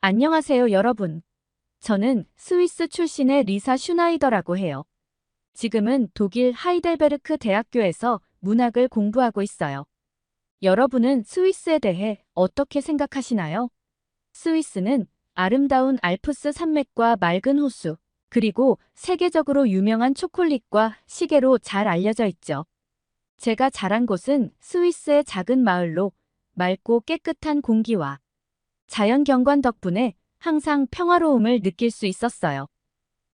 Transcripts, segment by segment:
안녕하세요, 여러분. 저는 스위스 출신의 리사 슈나이더라고 해요. 지금은 독일 하이델베르크 대학교에서 문학을 공부하고 있어요. 여러분은 스위스에 대해 어떻게 생각하시나요? 스위스는 아름다운 알프스 산맥과 맑은 호수, 그리고 세계적으로 유명한 초콜릿과 시계로 잘 알려져 있죠. 제가 자란 곳은 스위스의 작은 마을로 맑고 깨끗한 공기와 자연 경관 덕분에 항상 평화로움을 느낄 수 있었어요.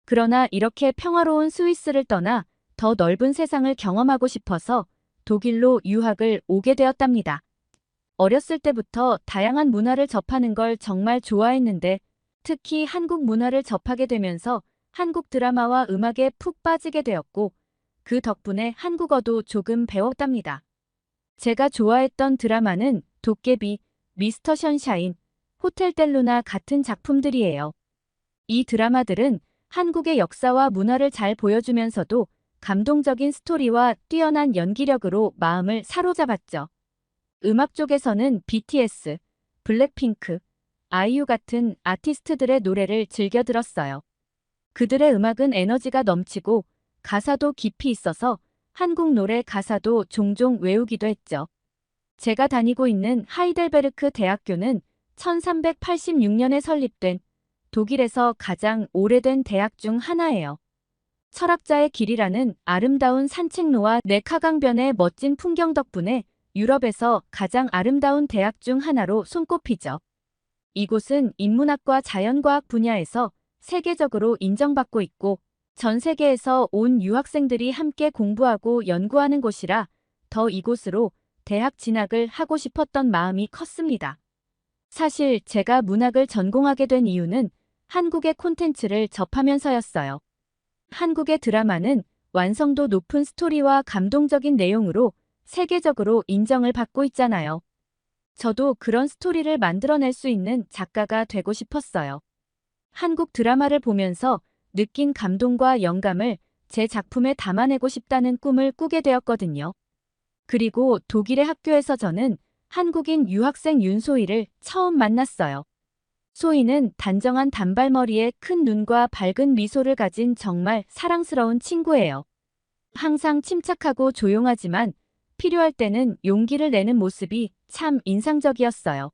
그러나 이렇게 평화로운 스위스를 떠나 더 넓은 세상을 경험하고 싶어서 독일로 유학을 오게 되었답니다. 어렸을 때부터 다양한 문화를 접하는 걸 정말 좋아했는데 특히 한국 문화를 접하게 되면서 한국 드라마와 음악에 푹 빠지게 되었고 그 덕분에 한국어도 조금 배웠답니다. 제가 좋아했던 드라마는 도깨비, 미스터 션샤인, 호텔 델루나 같은 작품들이에요. 이 드라마들은 한국의 역사와 문화를 잘 보여주면서도 감동적인 스토리와 뛰어난 연기력으로 마음을 사로잡았죠. 음악 쪽에서는 BTS, 블랙핑크, 아이유 같은 아티스트들의 노래를 즐겨 들었어요. 그들의 음악은 에너지가 넘치고 가사도 깊이 있어서 한국 노래 가사도 종종 외우기도 했죠. 제가 다니고 있는 하이델베르크 대학교는 1386년에 설립된 독일에서 가장 오래된 대학 중 하나예요. 철학자의 길이라는 아름다운 산책로와 네카강변의 멋진 풍경 덕분에 유럽에서 가장 아름다운 대학 중 하나로 손꼽히죠. 이곳은 인문학과 자연과학 분야에서 세계적으로 인정받고 있고 전 세계에서 온 유학생들이 함께 공부하고 연구하는 곳이라 더 이곳으로 대학 진학을 하고 싶었던 마음이 컸습니다. 사실 제가 문학을 전공하게 된 이유는 한국의 콘텐츠를 접하면서였어요. 한국의 드라마는 완성도 높은 스토리와 감동적인 내용으로 세계적으로 인정을 받고 있잖아요. 저도 그런 스토리를 만들어낼 수 있는 작가가 되고 싶었어요. 한국 드라마를 보면서 느낀 감동과 영감을 제 작품에 담아내고 싶다는 꿈을 꾸게 되었거든요. 그리고 독일의 학교에서 저는 한국인 유학생 윤소희를 처음 만났어요. 소희는 단정한 단발머리에 큰 눈과 밝은 미소를 가진 정말 사랑스러운 친구예요. 항상 침착하고 조용하지만 필요할 때는 용기를 내는 모습이 참 인상적이었어요.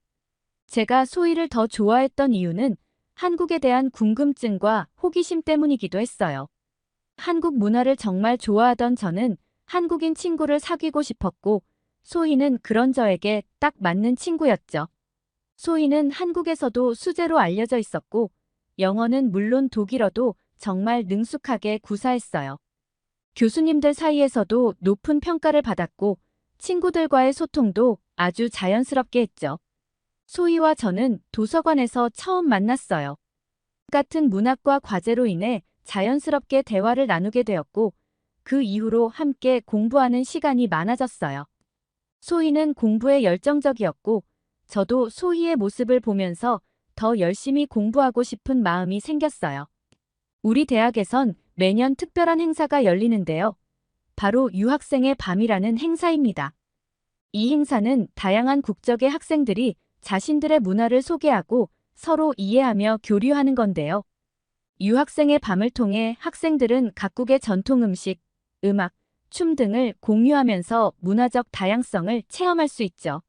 제가 소희를 더 좋아했던 이유는 한국에 대한 궁금증과 호기심 때문이기도 했어요. 한국 문화를 정말 좋아하던 저는 한국인 친구를 사귀고 싶었고 소희는 그런 저에게 딱 맞는 친구였죠. 소희는 한국에서도 수재로 알려져 있었고 영어는 물론 독일어도 정말 능숙하게 구사했어요. 교수님들 사이에서도 높은 평가를 받았고 친구들과의 소통도 아주 자연스럽게 했죠. 소희와 저는 도서관에서 처음 만났어요. 같은 문학과 과제로 인해 자연스럽게 대화를 나누게 되었고 그 이후로 함께 공부하는 시간이 많아졌어요. 소희는 공부에 열정적이었고 저도 소희의 모습을 보면서 더 열심히 공부하고 싶은 마음이 생겼어요. 우리 대학에선 매년 특별한 행사가 열리는데요. 바로 유학생의 밤이라는 행사입니다. 이 행사는 다양한 국적의 학생들이 자신들의 문화를 소개하고 서로 이해하며 교류하는 건데요. 유학생의 밤을 통해 학생들은 각국의 전통 음식, 음악, 춤 등을 공유하면서 문화적 다양성을 체험할 수 있죠.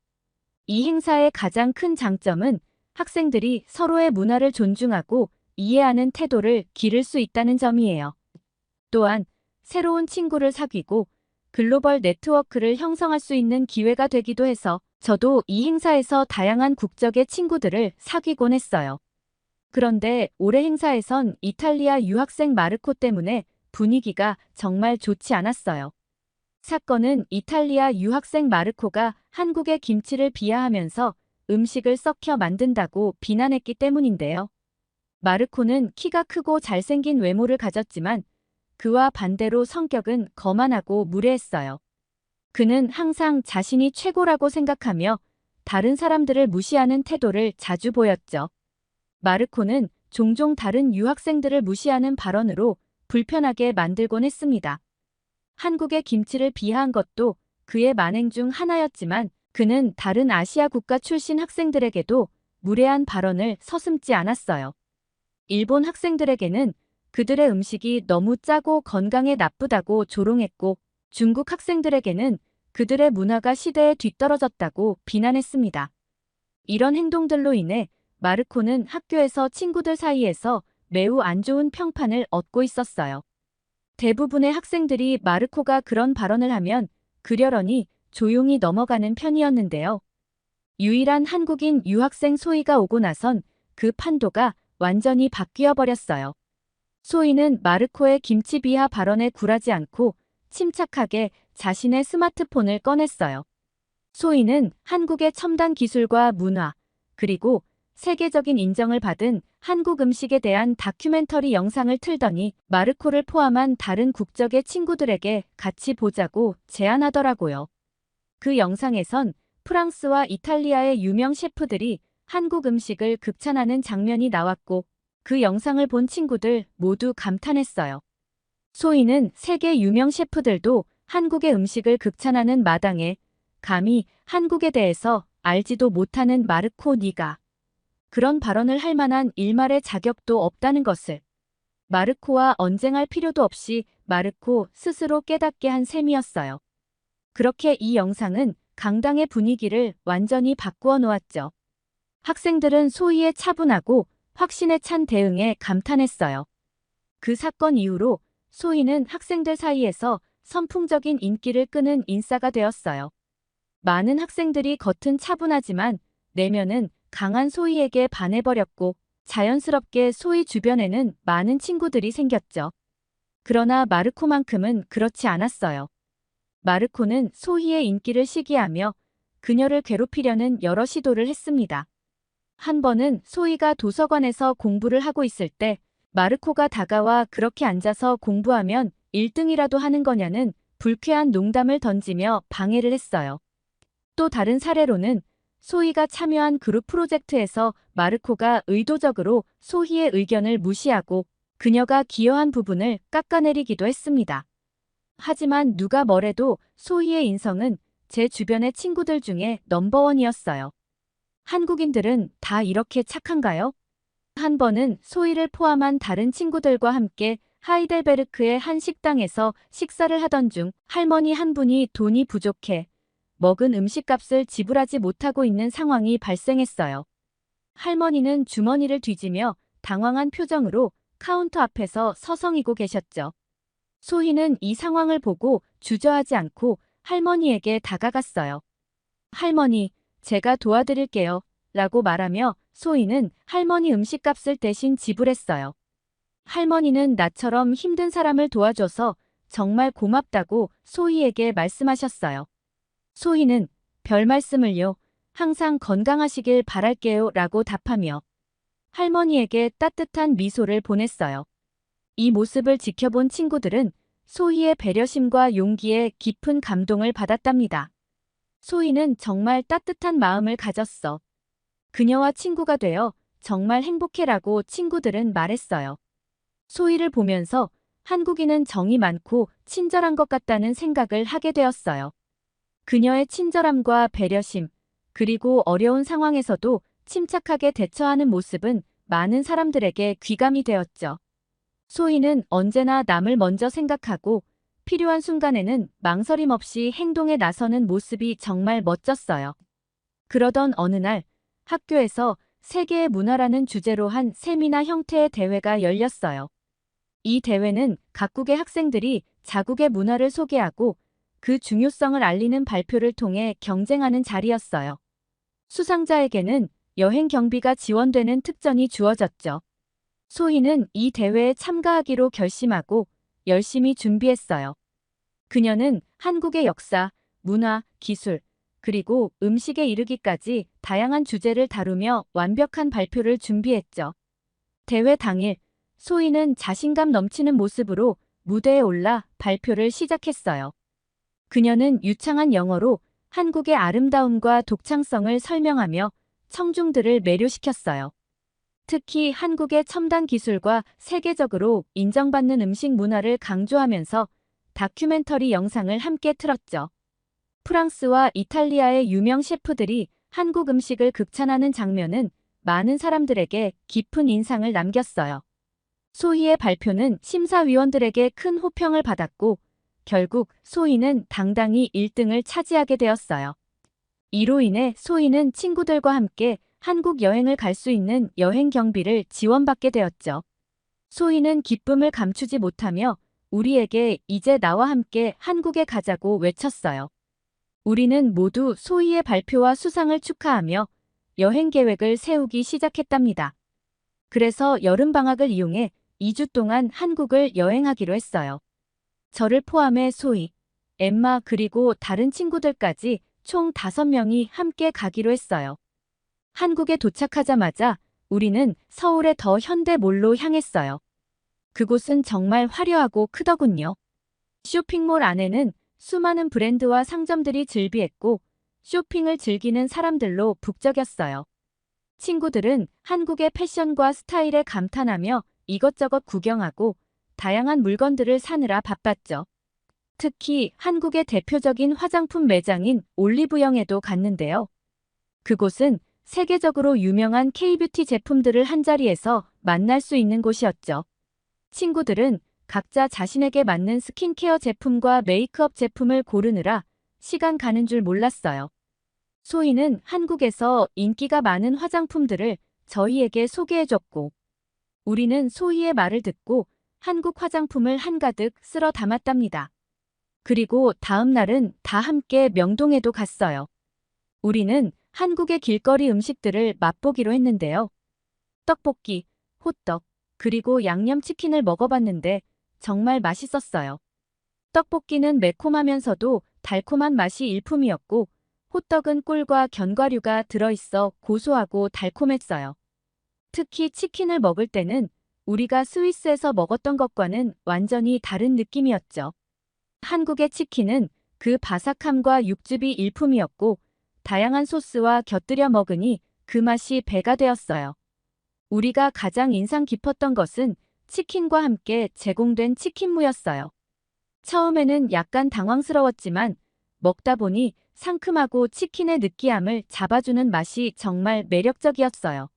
이 행사의 가장 큰 장점은 학생들이 서로의 문화를 존중하고 이해하는 태도를 기를 수 있다는 점이에요. 또한 새로운 친구를 사귀고 글로벌 네트워크를 형성할 수 있는 기회가 되기도 해서 저도 이 행사에서 다양한 국적의 친구들을 사귀곤 했어요. 그런데 올해 행사에선 이탈리아 유학생 마르코 때문에 분위기가 정말 좋지 않았어요. 사건은 이탈리아 유학생 마르코가 한국의 김치를 비하하면서 음식을 썩혀 만든다고 비난했기 때문인데요. 마르코는 키가 크고 잘생긴 외모를 가졌지만 그와 반대로 성격은 거만하고 무례했어요. 그는 항상 자신이 최고라고 생각하며 다른 사람들을 무시하는 태도를 자주 보였죠. 마르코는 종종 다른 유학생들을 무시하는 발언으로 불편하게 만들곤 했습니다. 한국의 김치를 비하한 것도 그의 만행 중 하나였지만 그는 다른 아시아 국가 출신 학생들에게도 무례한 발언을 서슴지 않았어요. 일본 학생들에게는 그들의 음식이 너무 짜고 건강에 나쁘다고 조롱했고, 중국 학생들에게는 그들의 문화가 시대에 뒤떨어졌다고 비난했습니다. 이런 행동들로 인해 마르코는 학교에서 친구들 사이에서 매우 안 좋은 평판을 얻고 있었어요. 대부분의 학생들이 마르코가 그런 발언을 하면 그려러니 조용히 넘어가는 편이었는데요. 유일한 한국인 유학생 소희가 오고 나선 그 판도가 완전히 바뀌어 버렸어요. 소희는 마르코의 김치 비하 발언에 굴하지 않고 침착하게 자신의 스마트폰을 꺼냈어요. 소희는 한국의 첨단 기술과 문화, 그리고 세계적인 인정을 받은 한국 음식에 대한 다큐멘터리 영상을 틀더니 마르코를 포함한 다른 국적의 친구들에게 같이 보자고 제안하더라고요. 그 영상에선 프랑스와 이탈리아의 유명 셰프들이 한국 음식을 극찬하는 장면이 나왔고, 그 영상을 본 친구들 모두 감탄했어요. 소희는 세계 유명 셰프들도 한국의 음식을 극찬하는 마당에 감히 한국에 대해서 알지도 못하는 마르코 니가 그런 발언을 할 만한 일말의 자격도 없다는 것을 마르코와 언쟁할 필요도 없이 마르코 스스로 깨닫게 한 셈이었어요. 그렇게 이 영상은 강당의 분위기를 완전히 바꾸어 놓았죠. 학생들은 소희의 차분하고 확신에 찬 대응에 감탄했어요. 그 사건 이후로 소희는 학생들 사이에서 선풍적인 인기를 끄는 인싸가 되었어요. 많은 학생들이 겉은 차분하지만 내면은 강한 소희에게 반해버렸고, 자연스럽게 소희 주변에는 많은 친구들이 생겼죠. 그러나 마르코만큼은 그렇지 않았어요. 마르코는 소희의 인기를 시기하며 그녀를 괴롭히려는 여러 시도를 했습니다. 한 번은 소희가 도서관에서 공부를 하고 있을 때 마르코가 다가와 그렇게 앉아서 공부하면 1등이라도 하는 거냐는 불쾌한 농담을 던지며 방해를 했어요. 또 다른 사례로는 소희가 참여한 그룹 프로젝트에서 마르코가 의도적으로 소희의 의견을 무시하고 그녀가 기여한 부분을 깎아내리기도 했습니다. 하지만 누가 뭐래도 소희의 인성은 제 주변의 친구들 중에 넘버원이었어요. 한국인들은 다 이렇게 착한가요? 한 번은 소희를 포함한 다른 친구들과 함께 하이델베르크의 한 식당에서 식사를 하던 중 할머니 한 분이 돈이 부족해 먹은 음식값을 지불하지 못하고 있는 상황이 발생했어요. 할머니는 주머니를 뒤지며 당황한 표정으로 카운터 앞에서 서성이고 계셨죠. 소희는 이 상황을 보고 주저하지 않고 할머니에게 다가갔어요. 할머니, 제가 도와드릴게요. 라고 말하며 소희는 할머니 음식값을 대신 지불했어요. 할머니는 나처럼 힘든 사람을 도와줘서 정말 고맙다고 소희에게 말씀하셨어요. 소희는 별 말씀을요. 항상 건강하시길 바랄게요. 라고 답하며 할머니에게 따뜻한 미소를 보냈어요. 이 모습을 지켜본 친구들은 소희의 배려심과 용기에 깊은 감동을 받았답니다. 소희는 정말 따뜻한 마음을 가졌어. 그녀와 친구가 되어 정말 행복해라고 친구들은 말했어요. 소희를 보면서 한국인은 정이 많고 친절한 것 같다는 생각을 하게 되었어요. 그녀의 친절함과 배려심, 그리고 어려운 상황에서도 침착하게 대처하는 모습은 많은 사람들에게 귀감이 되었죠. 소희는 언제나 남을 먼저 생각하고 필요한 순간에는 망설임 없이 행동에 나서는 모습이 정말 멋졌어요. 그러던 어느 날 학교에서 세계의 문화라는 주제로 한 세미나 형태의 대회가 열렸어요. 이 대회는 각국의 학생들이 자국의 문화를 소개하고 그 중요성을 알리는 발표를 통해 경쟁하는 자리였어요. 수상자에게는 여행 경비가 지원되는 특전이 주어졌죠. 소희는 이 대회에 참가하기로 결심하고 열심히 준비했어요. 그녀는 한국의 역사, 문화, 기술, 그리고 음식에 이르기까지 다양한 주제를 다루며 완벽한 발표를 준비했죠. 대회 당일, 소희는 자신감 넘치는 모습으로 무대에 올라 발표를 시작했어요. 그녀는 유창한 영어로 한국의 아름다움과 독창성을 설명하며 청중들을 매료시켰어요. 특히 한국의 첨단 기술과 세계적으로 인정받는 음식 문화를 강조하면서 다큐멘터리 영상을 함께 틀었죠. 프랑스와 이탈리아의 유명 셰프들이 한국 음식을 극찬하는 장면은 많은 사람들에게 깊은 인상을 남겼어요. 소희의 발표는 심사위원들에게 큰 호평을 받았고 결국 소희는 당당히 1등을 차지하게 되었어요. 이로 인해 소희는 친구들과 함께 한국 여행을 갈 수 있는 여행 경비를 지원받게 되었죠. 소희는 기쁨을 감추지 못하며 우리에게 이제 나와 함께 한국에 가자고 외쳤어요. 우리는 모두 소희의 발표와 수상을 축하하며 여행 계획을 세우기 시작했답니다. 그래서 여름방학을 이용해 2주 동안 한국을 여행하기로 했어요. 저를 포함해 소희, 엠마 그리고 다른 친구들까지 총 5명이 함께 가기로 했어요. 한국에 도착하자마자 우리는 서울의 더 현대몰로 향했어요. 그곳은 정말 화려하고 크더군요. 쇼핑몰 안에는 수많은 브랜드와 상점들이 즐비했고 쇼핑을 즐기는 사람들로 북적였어요. 친구들은 한국의 패션과 스타일에 감탄하며 이것저것 구경하고 다양한 물건들을 사느라 바빴죠. 특히 한국의 대표적인 화장품 매장인 올리브영에도 갔는데요. 그곳은 세계적으로 유명한 K-뷰티 제품들을 한자리에서 만날 수 있는 곳이었죠. 친구들은 각자 자신에게 맞는 스킨케어 제품과 메이크업 제품을 고르느라 시간 가는 줄 몰랐어요. 소희는 한국에서 인기가 많은 화장품들을 저희에게 소개해줬고 우리는 소희의 말을 듣고 한국 화장품을 한가득 쓸어 담았답니다. 그리고 다음 날은 다 함께 명동에도 갔어요. 우리는 한국의 길거리 음식들을 맛보기로 했는데요. 떡볶이, 호떡, 그리고 양념치킨을 먹어봤는데 정말 맛있었어요. 떡볶이는 매콤하면서도 달콤한 맛이 일품이었고 호떡은 꿀과 견과류가 들어있어 고소하고 달콤했어요. 특히 치킨을 먹을 때는 우리가 스위스에서 먹었던 것과는 완전히 다른 느낌이었죠. 한국의 치킨은 그 바삭함과 육즙이 일품이었고 다양한 소스와 곁들여 먹으니 그 맛이 배가 되었어요. 우리가 가장 인상 깊었던 것은 치킨과 함께 제공된 치킨무였어요. 처음에는 약간 당황스러웠지만 먹다 보니 상큼하고 치킨의 느끼함을 잡아주는 맛이 정말 매력적이었어요.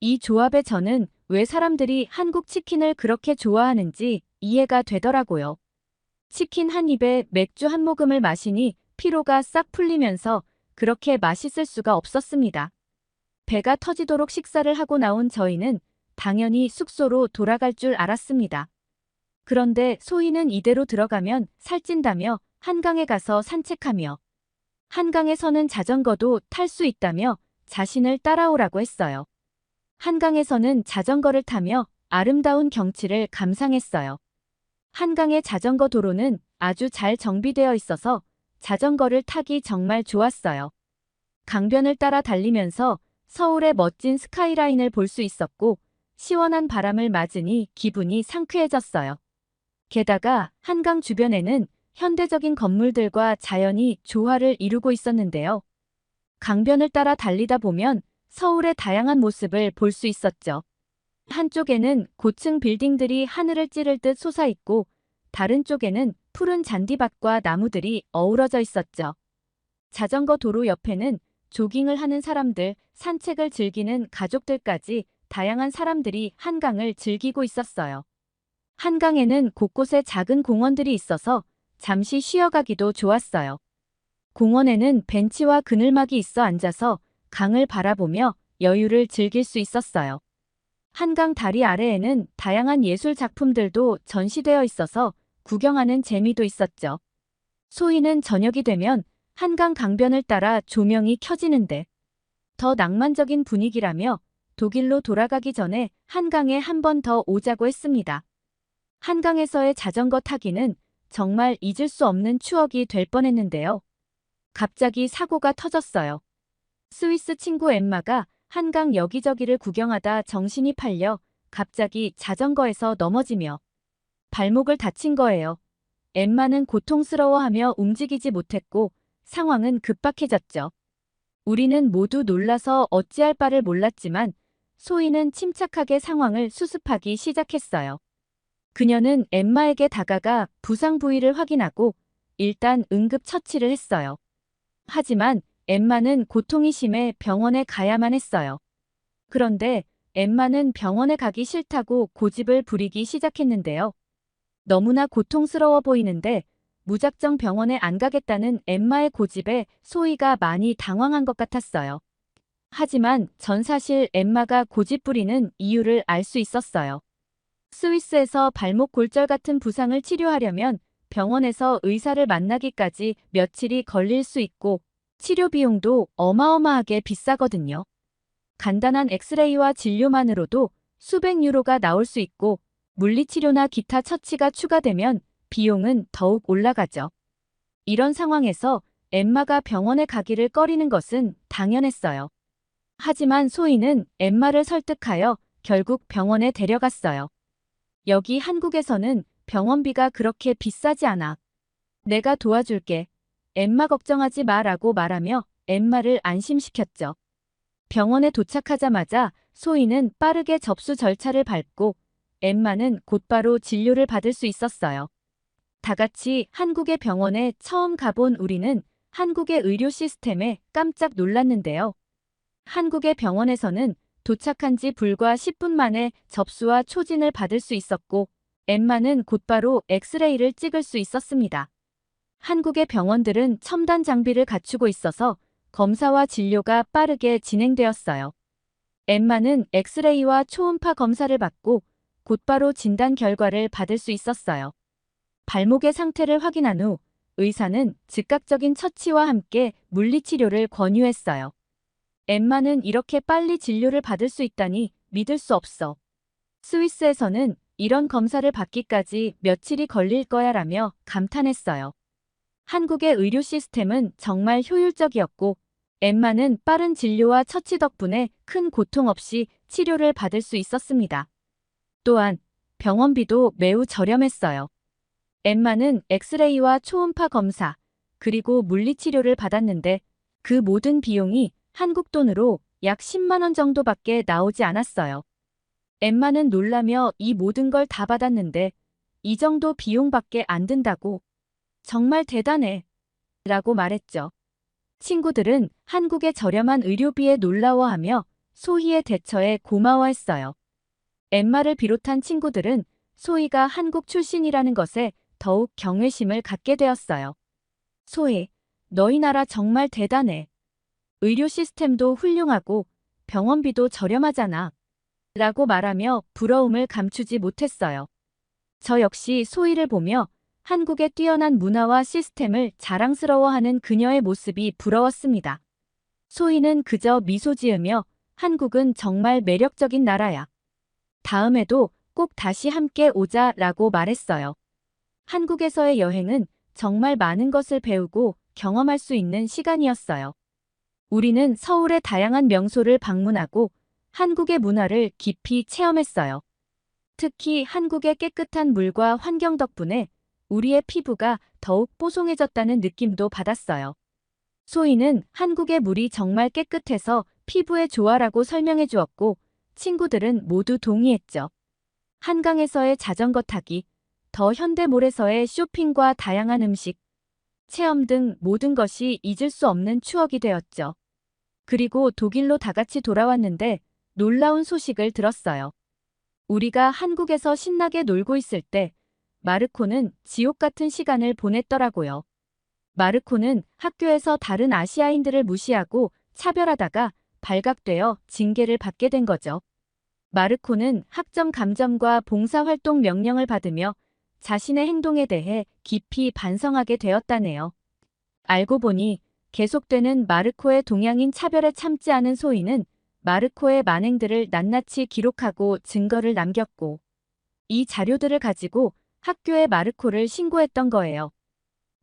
이 조합에 저는 왜 사람들이 한국 치킨을 그렇게 좋아하는지 이해가 되더라고요. 치킨 한 입에 맥주 한 모금을 마시니 피로가 싹 풀리면서 그렇게 맛있을 수가 없었습니다. 배가 터지도록 식사를 하고 나온 저희는 당연히 숙소로 돌아갈 줄 알았습니다. 그런데 소희는 이대로 들어가면 살찐다며 한강에 가서 산책하며 한강에서는 자전거도 탈 수 있다며 자신을 따라오라고 했어요. 한강에서는 자전거를 타며 아름다운 경치를 감상했어요. 한강의 자전거 도로는 아주 잘 정비되어 있어서 자전거를 타기 정말 좋았어요. 강변을 따라 달리면서 서울의 멋진 스카이라인을 볼 수 있었고 시원한 바람을 맞으니 기분이 상쾌해졌어요. 게다가 한강 주변에는 현대적인 건물들과 자연이 조화를 이루고 있었는데요. 강변을 따라 달리다 보면 서울의 다양한 모습을 볼 수 있었죠. 한쪽에는 고층 빌딩들이 하늘을 찌를 듯 솟아있고 다른 쪽에는 푸른 잔디밭과 나무들이 어우러져 있었죠. 자전거 도로 옆에는 조깅을 하는 사람들, 산책을 즐기는 가족들까지 다양한 사람들이 한강을 즐기고 있었어요. 한강에는 곳곳에 작은 공원들이 있어서 잠시 쉬어가기도 좋았어요. 공원에는 벤치와 그늘막이 있어 앉아서 강을 바라보며 여유를 즐길 수 있었어요. 한강 다리 아래에는 다양한 예술 작품들도 전시되어 있어서 구경하는 재미도 있었죠. 소희는 저녁이 되면 한강 강변을 따라 조명이 켜지는데 더 낭만적인 분위기라며 독일로 돌아가기 전에 한강에 한 번 더 오자고 했습니다. 한강에서의 자전거 타기는 정말 잊을 수 없는 추억이 될 뻔했는데요. 갑자기 사고가 터졌어요. 스위스 친구 엠마가 한강 여기저기를 구경하다 정신이 팔려 갑자기 자전거에서 넘어지며 발목을 다친 거예요. 엠마는 고통스러워하며 움직이지 못했고 상황은 급박해졌죠. 우리는 모두 놀라서 어찌할 바를 몰랐지만 소희는 침착하게 상황을 수습하기 시작했어요. 그녀는 엠마에게 다가가 부상 부위를 확인하고 일단 응급 처치를 했어요. 하지만 엠마는 고통이 심해 병원에 가야만 했어요. 그런데 엠마는 병원에 가기 싫다고 고집을 부리기 시작했는데요. 너무나 고통스러워 보이는데 무작정 병원에 안 가겠다는 엠마의 고집에 소희가 많이 당황한 것 같았어요. 하지만 전 사실 엠마가 고집 부리는 이유를 알 수 있었어요. 스위스에서 발목 골절 같은 부상을 치료하려면 병원에서 의사를 만나기까지 며칠이 걸릴 수 있고 치료 비용도 어마어마하게 비싸거든요. 간단한 엑스레이와 진료만으로도 수백 유로가 나올 수 있고 물리치료나 기타 처치가 추가되면 비용은 더욱 올라가죠. 이런 상황에서 엠마가 병원에 가기를 꺼리는 것은 당연했어요. 하지만 소희는 엠마를 설득하여 결국 병원에 데려갔어요. 여기 한국에서는 병원비가 그렇게 비싸지 않아. 내가 도와줄게. 엠마 걱정하지 마라고 말하며 엠마를 안심시켰죠. 병원에 도착하자마자 소희는 빠르게 접수 절차를 밟고 엠마는 곧바로 진료를 받을 수 있었어요. 다 같이 한국의 병원에 처음 가본 우리는 한국의 의료 시스템에 깜짝 놀랐는데요. 한국의 병원에서는 도착한 지 불과 10분 만에 접수와 초진을 받을 수 있었고 엠마는 곧바로 엑스레이를 찍을 수 있었습니다. 한국의 병원들은 첨단 장비를 갖추고 있어서 검사와 진료가 빠르게 진행되었어요. 엠마는 엑스레이와 초음파 검사를 받고 곧바로 진단 결과를 받을 수 있었어요. 발목의 상태를 확인한 후 의사는 즉각적인 처치와 함께 물리치료를 권유했어요. 엠마는 이렇게 빨리 진료를 받을 수 있다니 믿을 수 없어. 스위스에서는 이런 검사를 받기까지 며칠이 걸릴 거야 라며 감탄했어요. 한국의 의료 시스템은 정말 효율적이었고 엠마는 빠른 진료와 처치 덕분에 큰 고통 없이 치료를 받을 수 있었습니다. 또한 병원비도 매우 저렴했어요. 엠마는 엑스레이와 초음파 검사, 그리고 물리치료를 받았는데 그 모든 비용이 한국 돈으로 약 10만 원 정도밖에 나오지 않았어요. 엠마는 놀라며 이 모든 걸 다 받았는데 이 정도 비용밖에 안 든다고. 정말 대단해. 라고 말했죠. 친구들은 한국의 저렴한 의료비에 놀라워하며 소희의 대처에 고마워했어요. 엠마를 비롯한 친구들은 소희가 한국 출신이라는 것에 더욱 경외심을 갖게 되었어요. 소희, 너희 나라 정말 대단해. 의료 시스템도 훌륭하고 병원비도 저렴하잖아. 라고 말하며 부러움을 감추지 못했어요. 저 역시 소희를 보며 한국의 뛰어난 문화와 시스템을 자랑스러워하는 그녀의 모습이 부러웠습니다. 소희는 그저 미소 지으며 한국은 정말 매력적인 나라야. 다음에도 꼭 다시 함께 오자 라고 말했어요. 한국에서의 여행은 정말 많은 것을 배우고 경험할 수 있는 시간이었어요. 우리는 서울의 다양한 명소를 방문하고 한국의 문화를 깊이 체험했어요. 특히 한국의 깨끗한 물과 환경 덕분에 우리의 피부가 더욱 뽀송해졌다는 느낌도 받았어요. 소희는 한국의 물이 정말 깨끗해서 피부에 좋아라고 설명해 주었고 친구들은 모두 동의했죠. 한강에서의 자전거 타기, 더 현대몰에서의 쇼핑과 다양한 음식, 체험 등 모든 것이 잊을 수 없는 추억이 되었죠. 그리고 독일로 다 같이 돌아왔는데 놀라운 소식을 들었어요. 우리가 한국에서 신나게 놀고 있을 때 마르코는 지옥 같은 시간을 보냈더라고요. 마르코는 학교에서 다른 아시아인들을 무시하고 차별하다가 발각되어 징계를 받게 된 거죠. 마르코는 학점 감점과 봉사활동 명령을 받으며 자신의 행동에 대해 깊이 반성하게 되었다네요. 알고 보니 계속되는 마르코의 동양인 차별에 참지 않은 소희는 마르코의 만행들을 낱낱이 기록하고 증거를 남겼고 이 자료들을 가지고 학교에 마르코를 신고했던 거예요.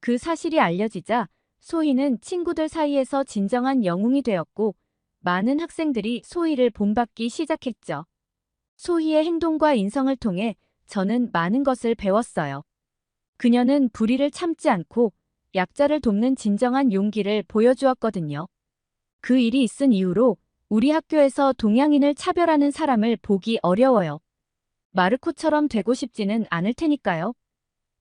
그 사실이 알려지자 소희는 친구들 사이에서 진정한 영웅이 되었고 많은 학생들이 소희를 본받기 시작했죠. 소희의 행동과 인성을 통해 저는 많은 것을 배웠어요. 그녀는 불의를 참지 않고 약자를 돕는 진정한 용기를 보여주었거든요. 그 일이 있은 이후로 우리 학교에서 동양인을 차별하는 사람을 보기 어려워요. 마르코처럼 되고 싶지는 않을 테니까요.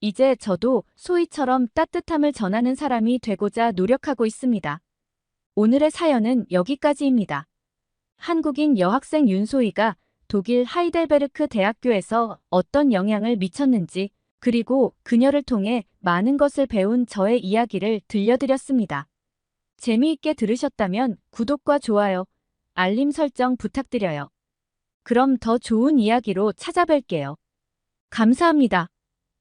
이제 저도 소희처럼 따뜻함을 전하는 사람이 되고자 노력하고 있습니다. 오늘의 사연은 여기까지입니다. 한국인 여학생 윤소희가 독일 하이델베르크 대학교에서 어떤 영향을 미쳤는지, 그리고 그녀를 통해 많은 것을 배운 저의 이야기를 들려드렸습니다. 재미있게 들으셨다면 구독과 좋아요, 알림 설정 부탁드려요. 그럼 더 좋은 이야기로 찾아뵐게요. 감사합니다.